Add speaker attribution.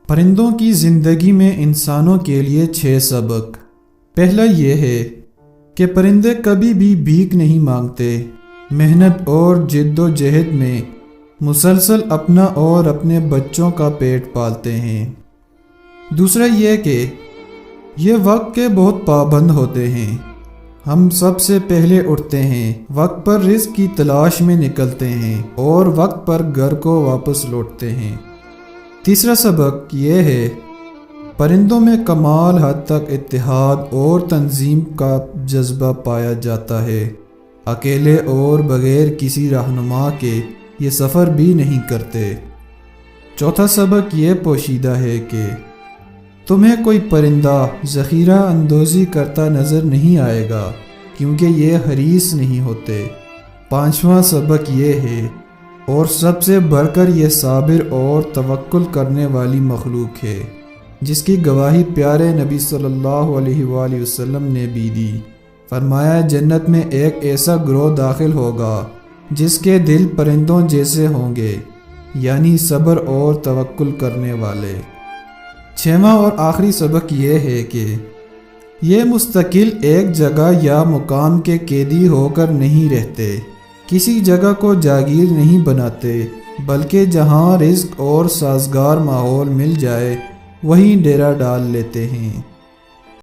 Speaker 1: پرندوں کی زندگی میں انسانوں کے لیے 6 سبق۔ پہلا یہ ہے کہ پرندے کبھی بھی بھیک نہیں مانگتے، محنت اور جد و جہد میں مسلسل اپنا اور اپنے بچوں کا پیٹ پالتے ہیں۔ دوسرا یہ کہ یہ وقت کے بہت پابند ہوتے ہیں، ہم سب سے پہلے اٹھتے ہیں، وقت پر رزق کی تلاش میں نکلتے ہیں اور وقت پر گھر کو واپس لوٹتے ہیں۔ تیسرا سبق یہ ہے پرندوں میں کمال حد تک اتحاد اور تنظیم کا جذبہ پایا جاتا ہے، اکیلے اور بغیر کسی رہنما کے یہ سفر بھی نہیں کرتے۔ چوتھا سبق یہ پوشیدہ ہے کہ تمہیں کوئی پرندہ ذخیرہ اندوزی کرتا نظر نہیں آئے گا، کیونکہ یہ حریص نہیں ہوتے۔ پانچواں سبق یہ ہے اور سب سے بڑھ کر یہ صابر اور توکل کرنے والی مخلوق ہے، جس کی گواہی پیارے نبی صلی اللہ علیہ وآلہ وسلم نے بھی دی۔ فرمایا جنت میں ایک ایسا گروہ داخل ہوگا جس کے دل پرندوں جیسے ہوں گے، یعنی صبر اور توکل کرنے والے۔ چھواں اور آخری سبق یہ ہے کہ یہ مستقل ایک جگہ یا مقام کے قیدی ہو کر نہیں رہتے، کسی جگہ کو جاگیر نہیں بناتے، بلکہ جہاں رزق اور سازگار ماحول مل جائے وہیں ڈیرا ڈال لیتے ہیں۔